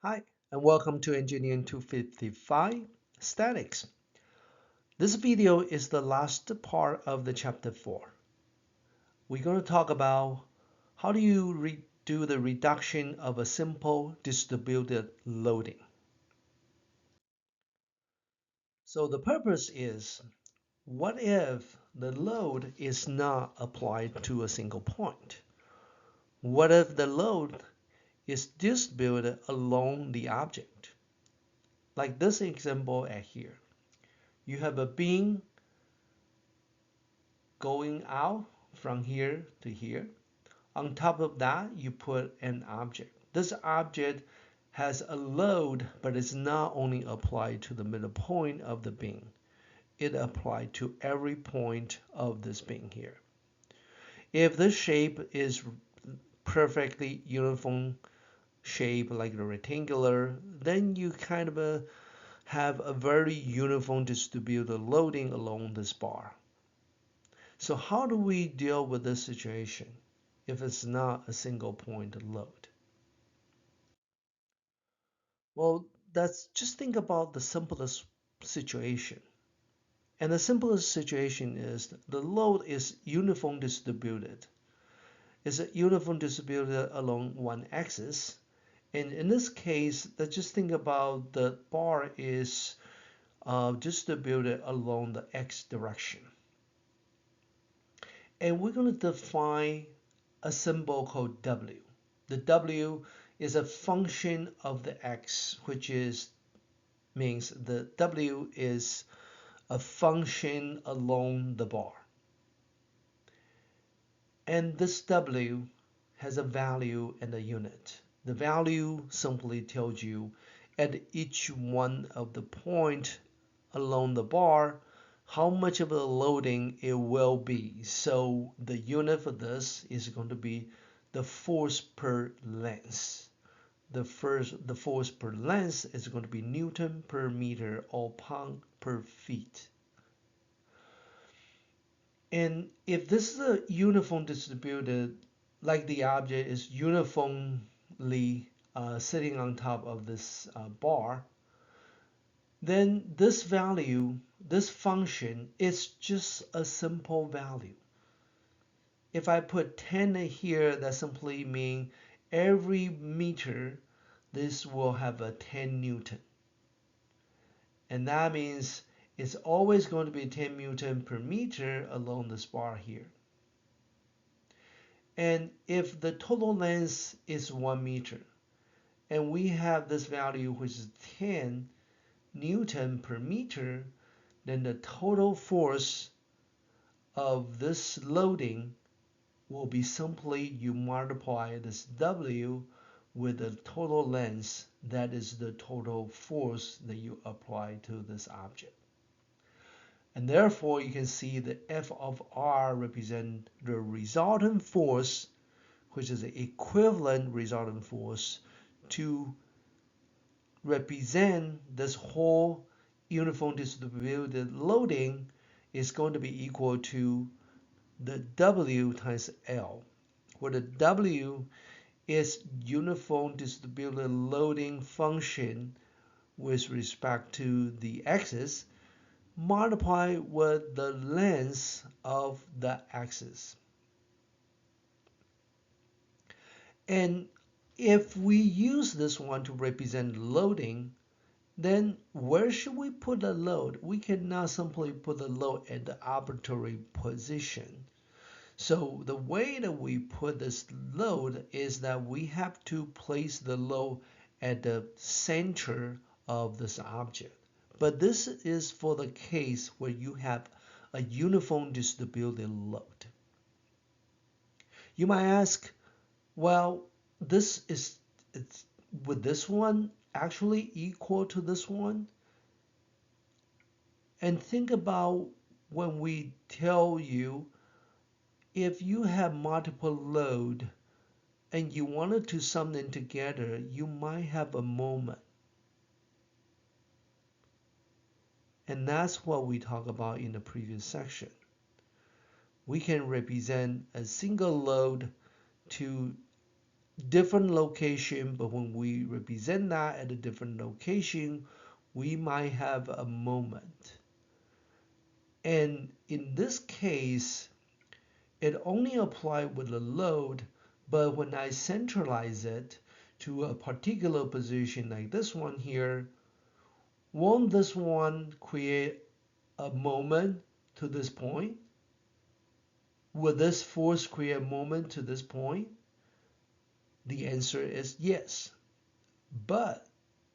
Hi, and welcome to Engineering 255 Statics. This video is the last part of the chapter 4. We're going to talk about how do you do the reduction of a simple distributed loading. So the purpose is, what if the load is not applied to a single point? What if the load is distributed along the object? Like this example at here. You have a beam going out from here to here. On top of that, you put an object. This object has a load, but it's not only applied to the middle point of the beam. It applied to every point of this beam here. If the shape is perfectly uniform shape like the rectangular, then you kind of have a very uniform distributed loading along this bar. So how do we deal with this situation if it's not a single point load? Well, that's just think about the simplest situation. And the simplest situation is the load is uniform distributed. It's a uniform distributed along one axis. And in this case, let's just think about the bar is distributed along the x direction. And we're going to define a symbol called W. The W is a function of the X, which means the W is a function along the bar. And this W has a value and a unit. The value simply tells you at each one of the point along the bar how much of a loading it will be. So the unit for this is going to be the force per length. The force per length is going to be Newton per meter or pound per feet. And if this is a uniform distributed, like the object is uniformly sitting on top of this bar, then this value, this function is just a simple value. If I put 10 here, that simply means every meter this will have a 10 Newton. And that means it's always going to be 10 Newton per meter along this bar here. And if the total length is 1 meter, and we have this value which is 10 Newton per meter, then the total force of this loading will be simply you multiply this W with the total length, that is the total force that you apply to this object. And therefore you can see the F of R represent the resultant force, which is the equivalent resultant force to represent this whole uniform distributed loading is going to be equal to the W times L, where the W is uniform distributed loading function with respect to the axis multiplied with the length of the axis. And if we use this one to represent loading, then where should we put the load? We cannot simply put the load at the arbitrary position. So the way that we put this load is that we have to place the load at the center of this object. But this is for the case where you have a uniform distributed load. You might ask, well, would this one actually equal to this one? And think about when we tell you if you have multiple load and you wanted to sum them together, you might have a moment. And that's what we talked about in the previous section. We can represent a single load to different location, but when we represent that at a different location, we might have a moment. And in this case, it only applied with the load, but when I centralize it to a particular position like this one here, won't this one create a moment to this point? Will this force create a moment to this point? The answer is yes. But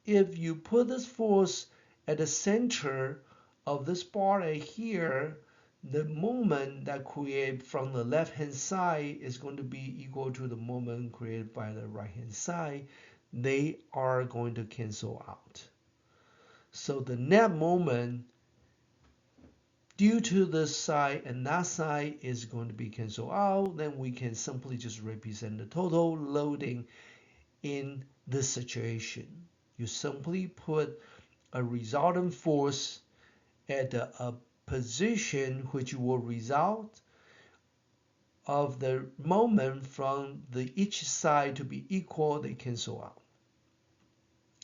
if you put this force at the center of this bar right here, the moment that created from the left hand side is going to be equal to the moment created by the right hand side. They are going to cancel out. So the net moment due to this side and that side is going to be canceled out. Then we can simply just represent the total loading in this situation. You simply put a resultant force at a position which will result of the moment from each side to be equal, they cancel out.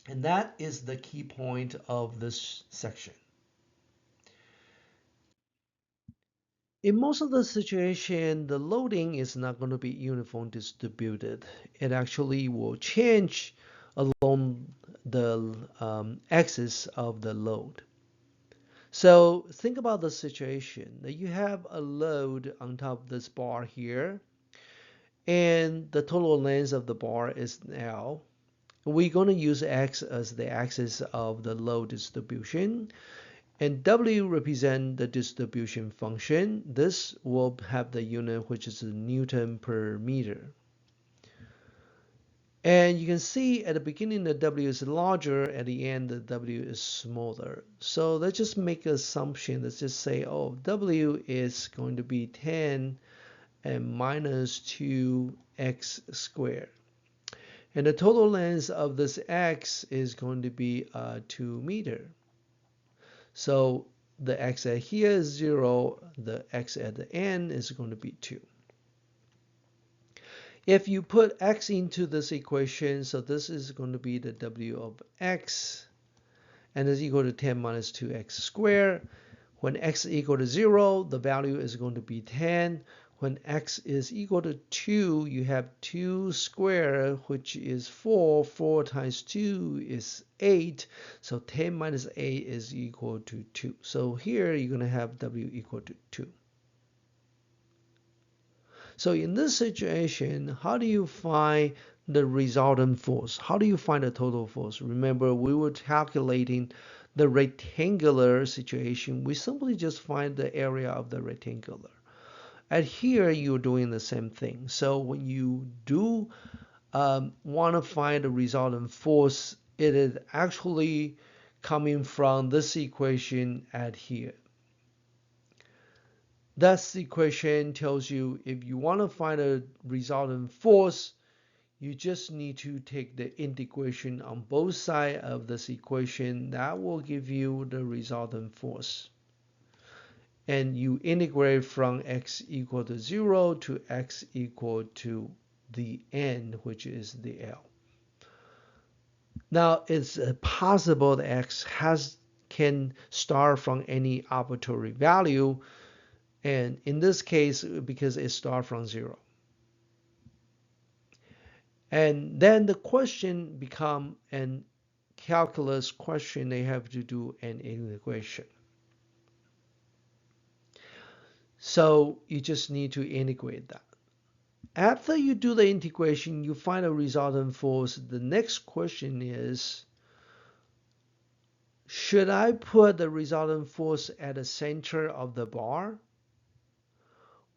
And that is the key point of this section. In most of the situation, the loading is not going to be uniform distributed. It actually will change along the axis of the load. So think about the situation that you have a load on top of this bar here, and the total length of the bar is L. We're going to use X as the axis of the load distribution, and W represent the distribution function. This will have the unit which is Newton per meter. And you can see at the beginning the W is larger, at the end the W is smaller. So let's just make an assumption. Let's just say, oh, W is going to be 10 and minus 2x squared. And the total length of this x is going to be 2 meter. So the x at here is 0, the x at the end is going to be 2. If you put x into this equation, so this is going to be the w of x, and is equal to 10 minus 2x squared. When x is equal to 0, the value is going to be 10. When x is equal to 2, you have 2 squared, which is 4. 4 times 2 is 8. So 10 minus 8 is equal to 2. So here you're going to have w equal to 2. So in this situation, how do you find the resultant force? How do you find the total force? Remember, we were calculating the rectangular situation. We simply just find the area of the rectangular. And here you're doing the same thing. So when you do want to find the resultant force, it is actually coming from this equation at here. That equation tells you if you want to find a resultant force, you just need to take the integration on both sides of this equation. That will give you the resultant force. And you integrate from x equal to 0 to x equal to the n, which is the L. Now, it's possible that x can start from any arbitrary value. And in this case, because it starts from 0. And then the question becomes an calculus question. They have to do an integration. So you just need to integrate that. After you do the integration, you find a resultant force. The next question is, should I put the resultant force at the center of the bar?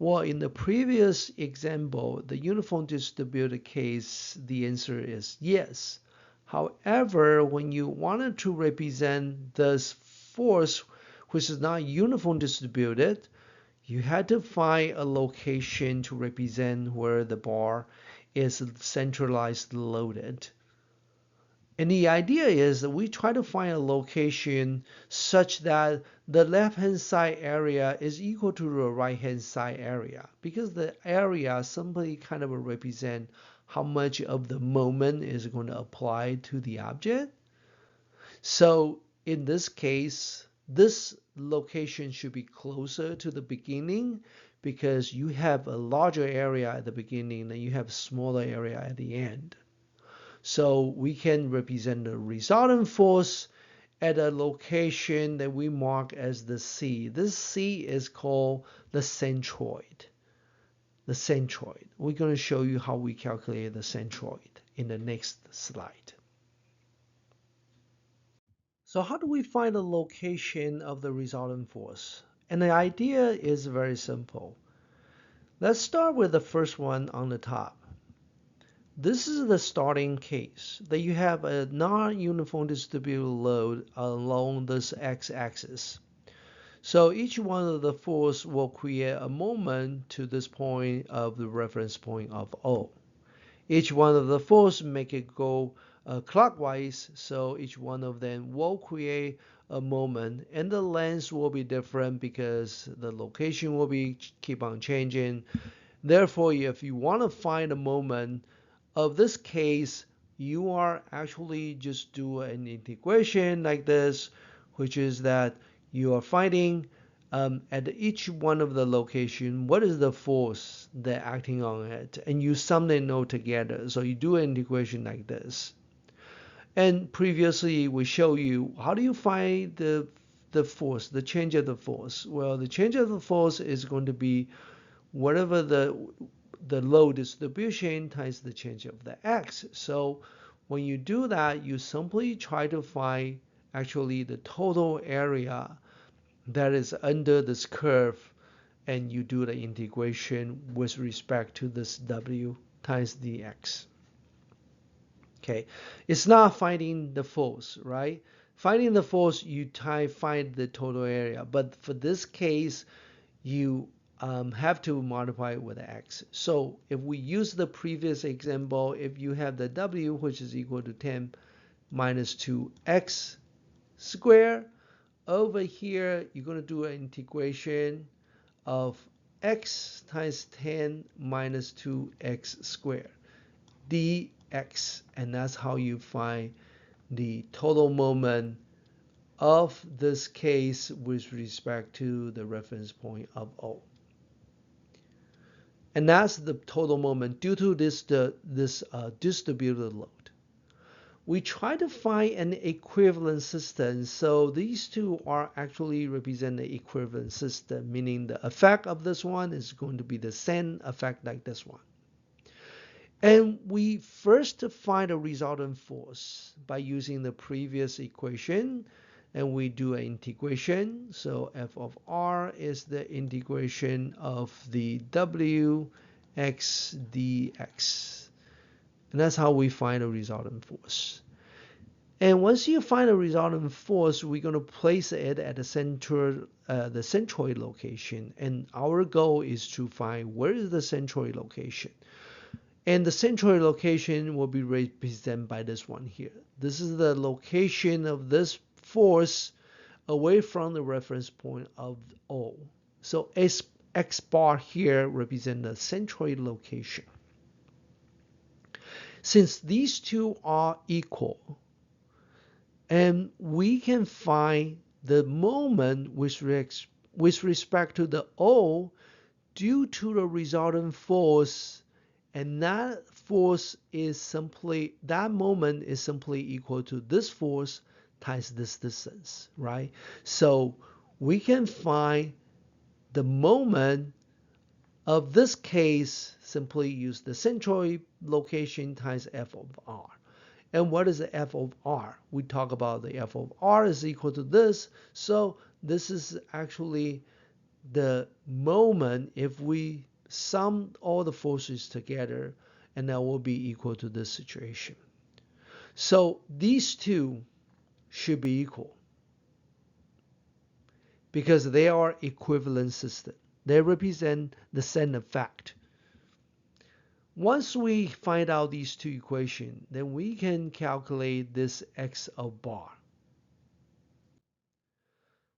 Well, in the previous example, the uniform distributed case, the answer is yes. However, when you wanted to represent this force, which is not uniform distributed, you had to find a location to represent where the bar is centralized loaded. And the idea is that we try to find a location such that the left-hand side area is equal to the right-hand side area, because the area simply kind of represent how much of the moment is going to apply to the object. So in this case, this location should be closer to the beginning because you have a larger area at the beginning and you have a smaller area at the end. So we can represent the resultant force at a location that we mark as the C. This C is called the centroid. The centroid. We're going to show you how we calculate the centroid in the next slide. So how do we find the location of the resultant force? And the idea is very simple. Let's start with the first one on the top. This is the starting case that you have a non-uniform distributed load along this x-axis. So each one of the force will create a moment to this point of the reference point of O. Each one of the force make it go clockwise, so each one of them will create a moment, and the length will be different because the location will be keep on changing. Therefore, if you want to find a moment of this case, you are actually just do an integration like this, which is that you are finding at each one of the location what is the force that acting on it, and you sum them all together. So you do an integration like this. And previously we show you how do you find the force, the change of the force. Well, the change of the force is going to be whatever the load distribution times the change of the x. So when you do that, you simply try to find actually the total area that is under this curve, and you do the integration with respect to this w times dx. Okay, it's not finding the force, right? Finding the force, you find the total area, but for this case, you have to multiply it with x. So if we use the previous example, if you have the w, which is equal to 10 minus 2x squared, over here, you're going to do an integration of x times 10 minus 2x squared dx, and that's how you find the total moment of this case with respect to the reference point of O. And that's the total moment due to this distributed load. We try to find an equivalent system. So these two are actually represent the equivalent system, meaning the effect of this one is going to be the same effect like this one. And we first find a resultant force by using the previous equation, and we do an integration. So f of r is the integration of the w x dx. And that's how we find a resultant force. And once you find a resultant force, we're going to place it at the centroid location. And our goal is to find where is the centroid location. And the centroid location will be represented by this one here. This is the location of this force away from the reference point of O. So x bar here represents the centroid location. Since these two are equal, and we can find the moment with respect to the O due to the resultant force, and that force is simply, that moment is simply equal to this force times this distance, right? So we can find the moment of this case, simply use the centroid location times f of r. And what is the f of r? We talk about the f of r is equal to this. So this is actually the moment if we sum all the forces together, and that will be equal to this situation. So these two should be equal because they are equivalent system. They represent the same effect. Once we find out these two equations, then we can calculate this x of bar.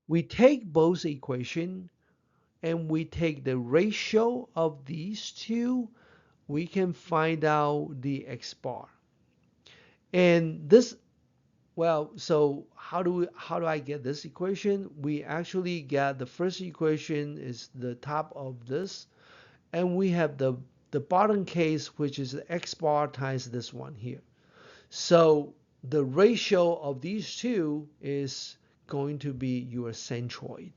We take both equations and we take the ratio of these two we can find out the x bar. And this, well, so how do I get this equation? We actually get the first equation is the top of this, and we have the bottom case, which is the x bar times this one here. So the ratio of these two is going to be your centroid.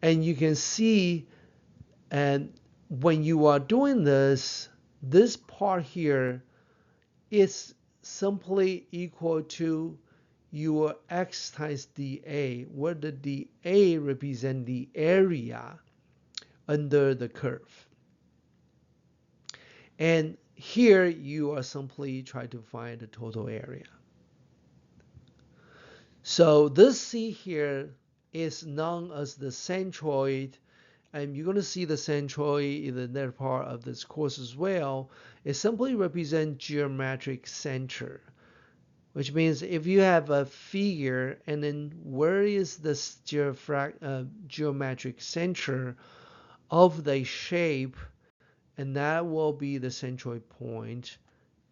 And you can see, and when you are doing this, this part here is simply equal to your x times dA, where the dA represent the area under the curve. And here you are simply trying to find the total area. So this C here is known as the centroid, and you're going to see the centroid in the next part of this course as well. It simply represents geometric center, which means if you have a figure and then where is this geometric center of the shape, and that will be the centroid point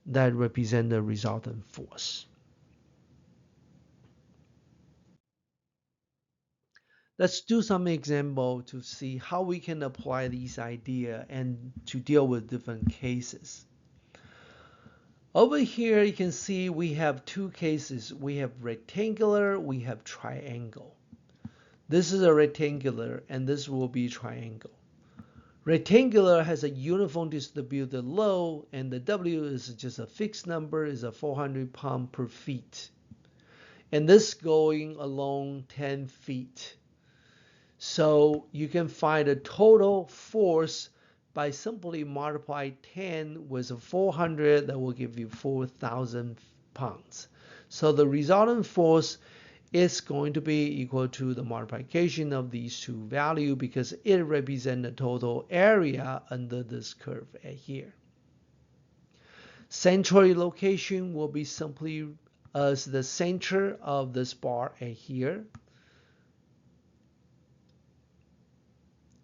that represent the resultant force. Let's do some example to see how we can apply these ideas and to deal with different cases. Over here, you can see we have two cases. We have rectangular, we have triangle. This is a rectangular, and this will be triangle. Rectangular has a uniform distributed load, and the W is just a fixed number, is a 400 pound per feet. And this going along 10 feet. So you can find a total force by simply multiply 10 with 400, that will give you 4,000 pounds. So the resultant force is going to be equal to the multiplication of these two values because it represents the total area under this curve here. Centroid location will be simply as the center of this bar here.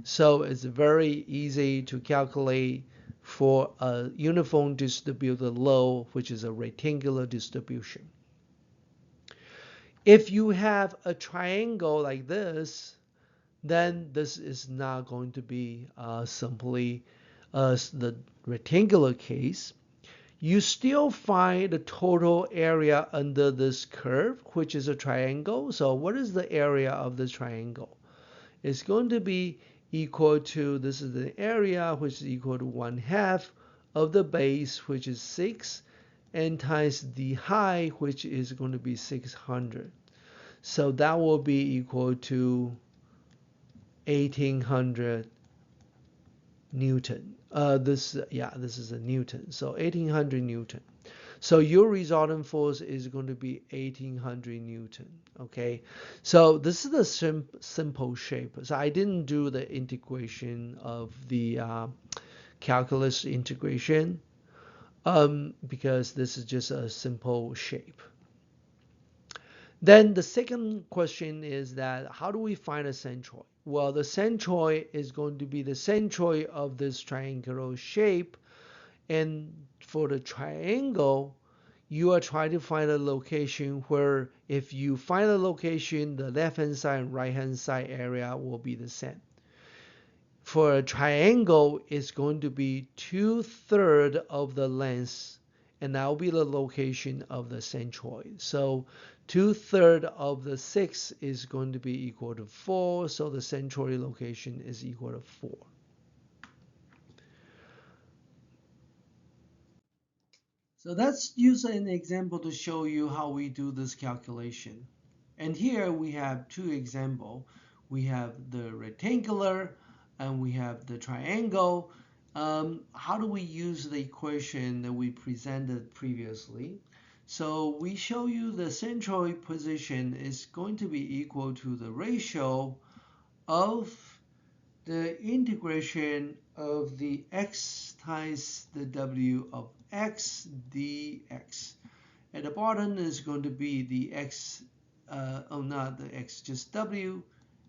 So it's very easy to calculate for a uniform distributed load, which is a rectangular distribution. If you have a triangle like this, then this is not going to be simply as the rectangular case. You still find the total area under this curve, which is a triangle. So what is the area of this triangle? It's going to be equal to, this is the area, which is equal to 1/2 of the base, which is 6, and times the height, which is going to be 600. So that will be equal to 1800 Newton. This is a Newton. So 1800 Newton. So your resultant force is going to be 1800 Newton. Okay, so this is the simple shape. So I didn't do the integration of the calculus integration because this is just a simple shape. Then the second question is that how do we find a centroid? Well, the centroid is going to be the centroid of this triangular shape, and for the triangle, you are trying to find a location where if you find a location, the left-hand side and right-hand side area will be the same. For a triangle, it's going to be 2/3 of the length, and that will be the location of the centroid. So 2/3 of the 6 is going to be equal to 4, so the centroid location is equal to 4. So let's use an example to show you how we do this calculation. And here we have two examples. We have the rectangular and we have the triangle. How do we use the equation that we presented previously? So we show you the centroid position is going to be equal to the ratio of the integration of the x times the w of x dx. At the bottom is going to be the x, not the x, just w,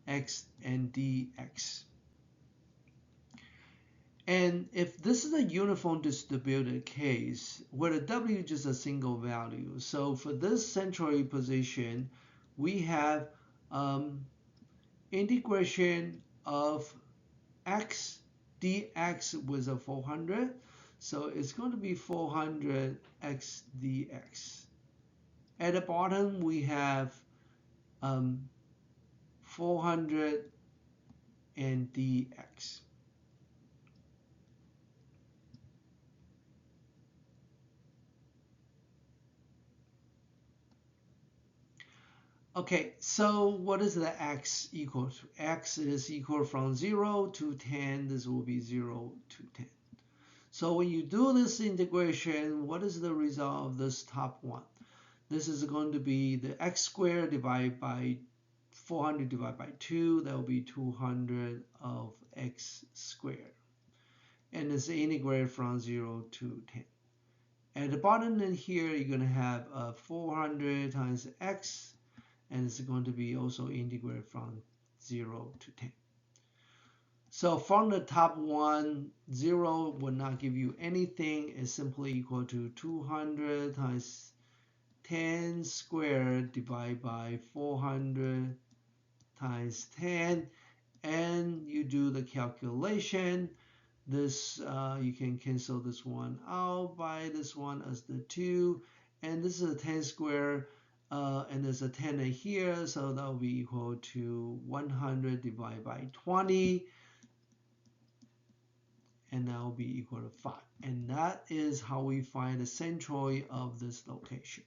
x, and dx. And if this is a uniform distributed case, where the W is just a single value, so for this centroid position, we have integration of x dx with a 400. So it's going to be 400 x dx. At the bottom, we have 400 and dx. Okay, so what is the x equal to? X is equal from 0 to 10. This will be 0 to 10. So when you do this integration, what is the result of this top one? This is going to be the x squared divided by 400 divided by 2. That will be 200 of x squared. And it's integrated from 0 to 10. At the bottom in here, you're going to have 400 times x, and it's going to be also integrated from 0 to 10. So from the top one, 0 will not give you anything. It's simply equal to 200 times 10 squared divided by 400 times 10. And you do the calculation. This you can cancel this one out by this one as the 2. And this is a 10 squared. And there's a 10 here, so that will be equal to 100 divided by 20. And that will be equal to 5. And that is how we find the centroid of this location.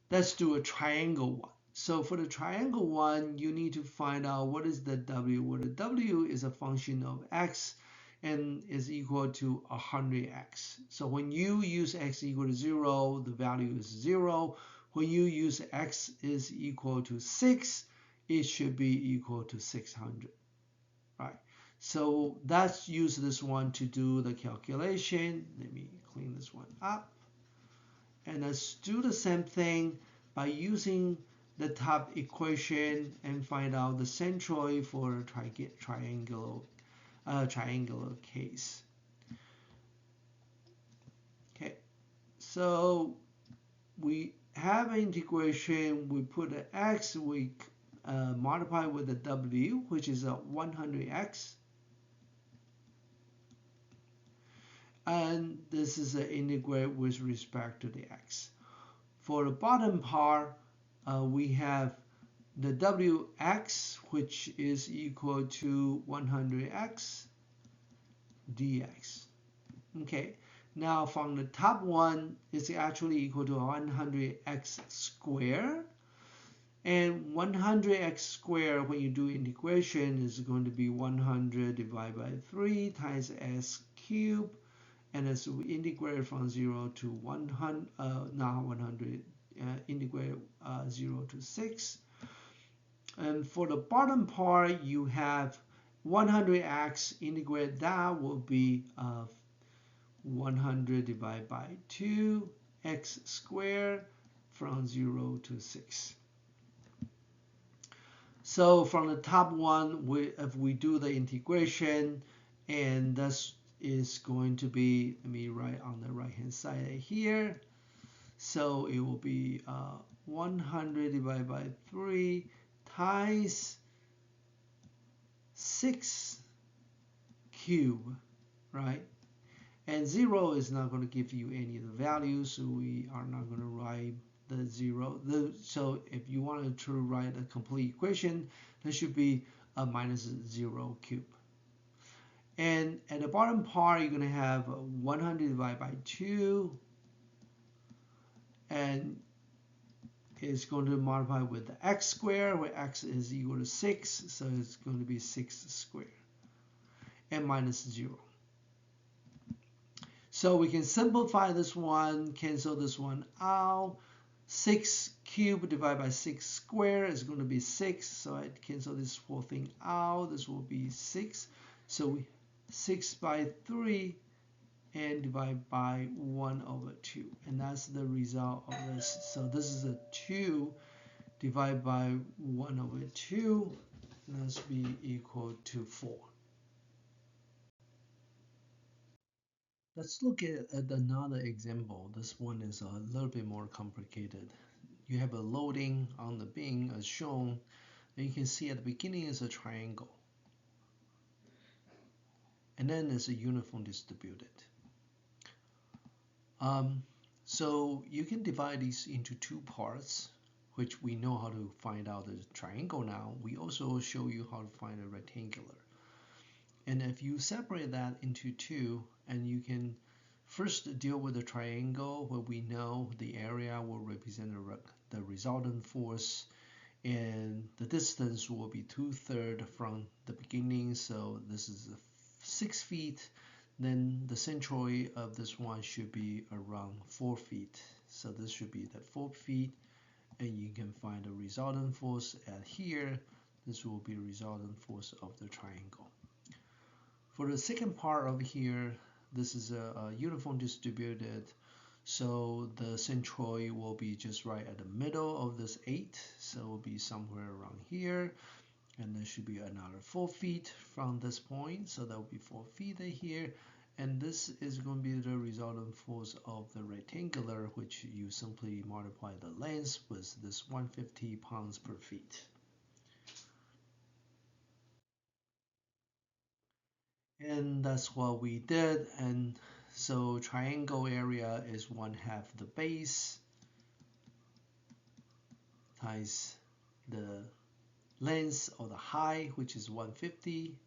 Let's do a triangle one. So for the triangle one, you need to find out what is the W. Well, the W is a function of x and is equal to 100x. So when you use x equal to 0, the value is 0. When you use x is equal to 6, it should be equal to 600, right? So let's use this one to do the calculation. Let me clean this one up. And let's do the same thing by using the top equation and find out the centroid for a triangular case. Okay, so we have an integration. We put an x, we multiply with the w, which is a 100x. And this is an integrate with respect to the x. For the bottom part, we have the wx, which is equal to 100x dx. Okay, now from the top one, it's actually equal to 100x squared. And 100x squared, when you do integration, is going to be 100 divided by 3 times s cubed. And as we integrate from 0 to 100, now 100, integrate 0 to 6. And for the bottom part, you have 100x, integrate that will be 100 divided by 2, x squared from 0 to 6. So from the top one, if we do the integration, and that's is going to be, let me write on the right hand side here. So it will be 100 divided by 3 times 6 cubed, right? And 0 is not going to give you any of the values, so we are not going to write the 0. So if you wanted to write a complete equation, there should be a minus 0 cubed. And at the bottom part, you're going to have 100 divided by 2. And it's going to multiply with the x squared, where x is equal to 6. So it's going to be 6 squared. And minus 0. So we can simplify this one, cancel this one out. 6 cubed divided by 6 squared is going to be 6. So I cancel this whole thing out. This will be 6. So we 6 by 3 and divide by 1 over 2. And that's the result of this. So this is a 2 divided by 1 over 2. And that's be equal to 4. Let's look at another example. This one is a little bit more complicated. You have a loading on the beam as shown, and you can see at the beginning is a triangle, and then it's a uniform distributed. So you can divide these into two parts, which we know how to find out the triangle now. We also show you how to find a rectangular. And if you separate that into two, and you can first deal with the triangle where we know the area will represent the resultant force, and the distance will be 2/3 from the beginning, so this is 6 feet. Then the centroid of this one should be around 4 feet, so this should be that 4 feet, and you can find the resultant force at here. This will be the resultant force of the triangle. For the second part over here, this is a uniform distributed, so the centroid will be just right at the middle of this 8, so it will be somewhere around here, and there should be another 4 feet from this point, so that will be 4 feet here, and this is going to be the resultant force of the rectangular, which you simply multiply the length with this 150 pounds per feet. And that's what we did. And so triangle area is 1/2 the base times the length or the height, which is 150.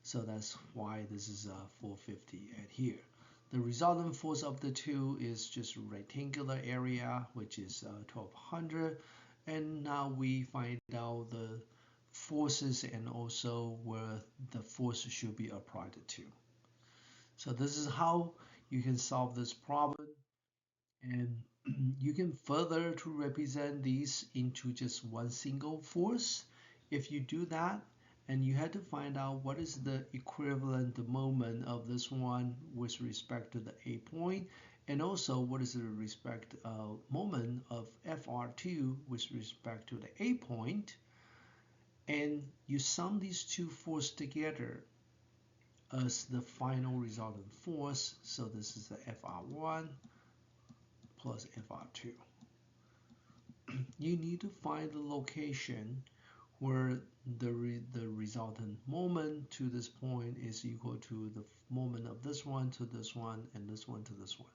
So that's why this is 450 at here. The resultant force of the two is just rectangular area, which is 1200. And now we find out the forces and also where the force should be applied to. So this is how you can solve this problem, and you can further to represent these into just one single force. If you do that, and you had to find out what is the equivalent moment of this one with respect to the A point, and also what is the respect moment of FR2 with respect to the A point, and you sum these two forces together as the final resultant force. So this is the FR1 plus FR2. You need to find the location where the resultant moment to this point is equal to the moment of this one to this one and this one to this one.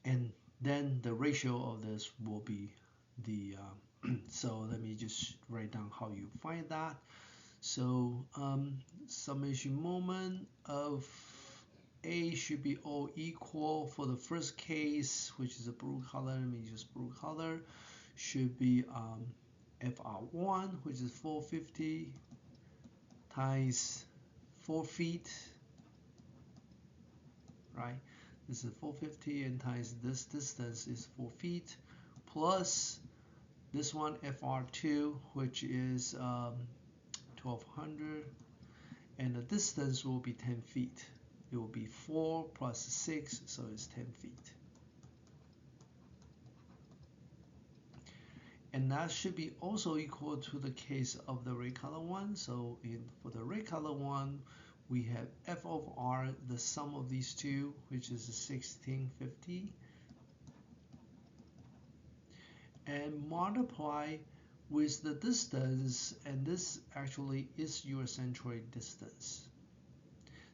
And then the ratio of this will be the, so let me just write down how you find that. So summation moment of A should be all equal for the first case, which is a blue color. Let me use blue color. Should be FR1, which is 450 times 4 feet, right? This is 450 and times this distance is 4 feet plus this one FR2, which is 1200, and the distance will be 10 feet. It will be 4 plus 6, so it's 10 feet. And that should be also equal to the case of the red color one. So for the red color one, we have F of R, the sum of these two, which is 1650, and multiply with the distance, and this actually is your centroid distance.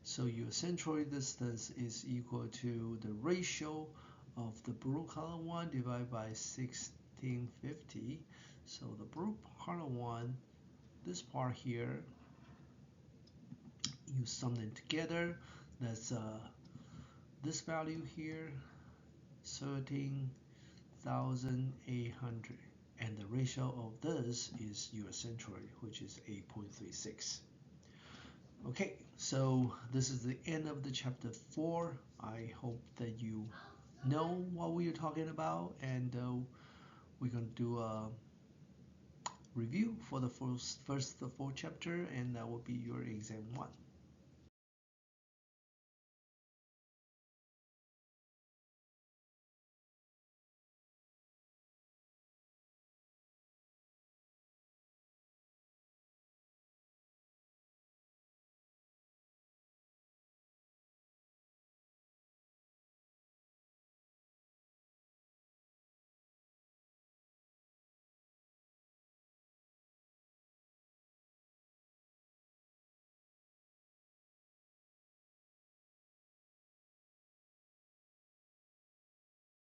So your centroid distance is equal to the ratio of the blue color one divided by 1650. So the blue color one, this part here, you sum them together. That's this value here, 13,800. And the ratio of this is your centroid, which is 8.36. Okay, so this is the end of the chapter 4. I hope that you know what we are talking about, and we're going to do a review for the first 4 chapter, and that will be your exam 1.